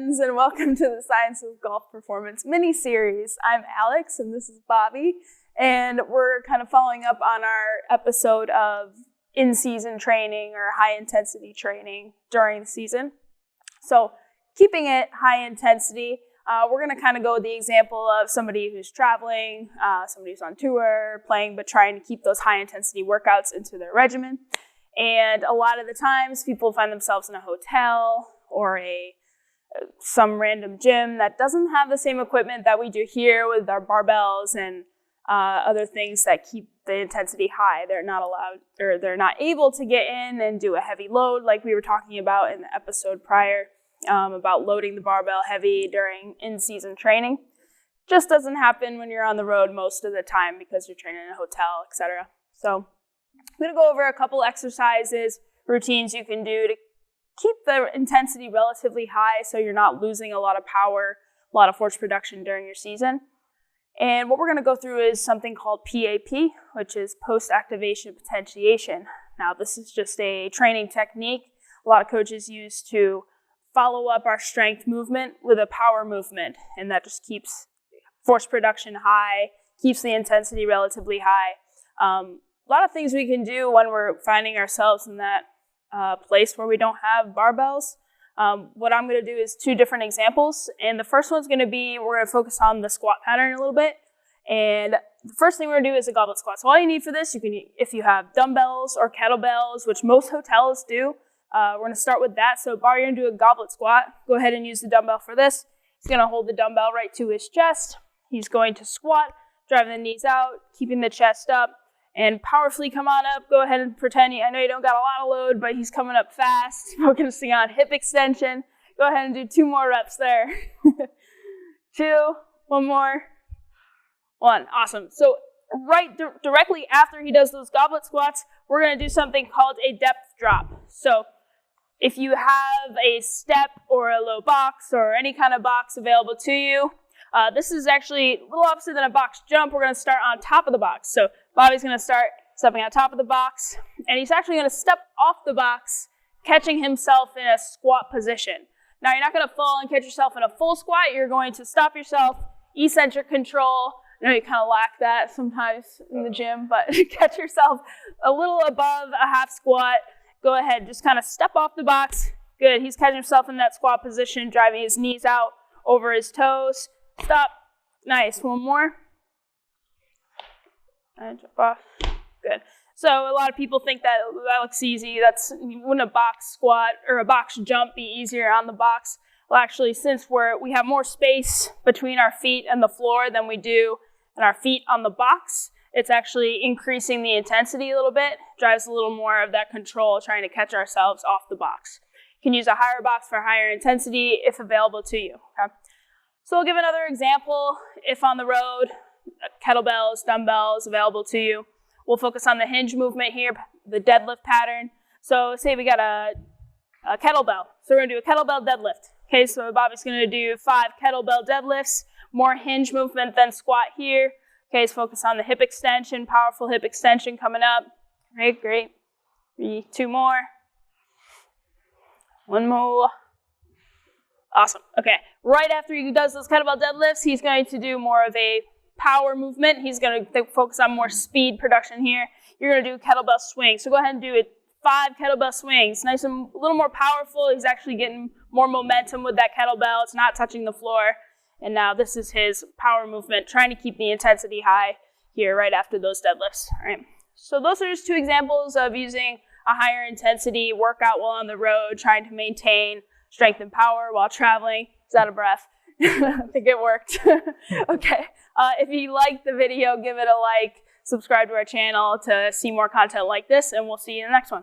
friends, and welcome to the Science of Golf Performance mini-series. I'm Alex, and this is Bobby, and we're kind of following up on our episode of in-season training or high-intensity training during the season. So keeping it high intensity, we're going to kind of go with the example of somebody who's traveling, somebody who's on tour, playing, but trying to keep those high-intensity workouts into their regimen. And a lot of the times, people find themselves in a hotel or some random gym that doesn't have the same equipment that we do here with our barbells and other things that keep the intensity high. They're not allowed, or they're not able to get in and do a heavy load like we were talking about in the episode prior about loading the barbell heavy during in-season training. Just doesn't happen when you're on the road most of the time because you're training in a hotel, etc. So I'm going to go over a couple exercises, routines you can do to keep the intensity relatively high so you're not losing a lot of power, a lot of force production during your season. And what we're going to go through is something called PAP, which is post-activation potentiation. Now, this is just a training technique a lot of coaches use to follow up our strength movement with a power movement, and that just keeps force production high, keeps the intensity relatively high. A lot of things we can do when we're finding ourselves in that place where we don't have barbells. What I'm going to do is two different examples, and the first one's going to be, we're going to focus on the squat pattern a little bit, and the first thing we're going to do is a goblet squat. So all you need for this, if you have dumbbells or kettlebells, which most hotels do, we're going to start with that. So Bar, you're going to do a goblet squat. Go ahead and use the dumbbell for this. He's going to hold the dumbbell right to his chest. He's going to squat, driving the knees out, keeping the chest up, and powerfully come on up. Go ahead and pretend I know you don't got a lot of load, but he's coming up fast. Focusing on hip extension. Go ahead and do 2 more reps there. 2, 1 more, 1. Awesome. So directly after he does those goblet squats, we're going to do something called a depth drop. So if you have a step or a low box or any kind of box available to you, this is actually a little opposite than a box jump. We're going to start on top of the box. So Bobby's going to start stepping on top of the box, and he's actually going to step off the box, catching himself in a squat position. Now, you're not going to fall and catch yourself in a full squat. You're going to stop yourself, eccentric control. I know you kind of lack that sometimes in the gym, but catch yourself a little above a half squat. Go ahead, just kind of step off the box. Good. He's catching himself in that squat position, driving his knees out over his toes. Stop. Nice. 1 more. And jump off. Good. So a lot of people think that looks easy. Wouldn't a box squat or a box jump be easier on the box? Well, actually, since we have more space between our feet and the floor than we do and our feet on the box, it's actually increasing the intensity a little bit, drives a little more of that control, trying to catch ourselves off the box. You can use a higher box for higher intensity if available to you. Okay? So I'll give another example. If on the road, kettlebells, dumbbells available to you. We'll focus on the hinge movement here, the deadlift pattern. So say we got a kettlebell. So we're going to do a kettlebell deadlift. Okay, so Bobby's going to do 5 kettlebell deadlifts, more hinge movement than squat here. Okay, so focus on the hip extension, powerful hip extension coming up. Great, great. 2 more. 1 more. Awesome. Okay, right after he does those kettlebell deadlifts, he's going to do more of a power movement. He's going to focus on more speed production here. You're going to do kettlebell swings. So go ahead and do it. 5 kettlebell swings. Nice and a little more powerful. He's actually getting more momentum with that kettlebell. It's not touching the floor. And now this is his power movement, trying to keep the intensity high here right after those deadlifts. All right. So those are just 2 examples of using a higher intensity workout while on the road, trying to maintain strength and power while traveling. He's out of breath. I think it worked. Okay. If you liked the video, give it a like, subscribe to our channel to see more content like this, and we'll see you in the next one.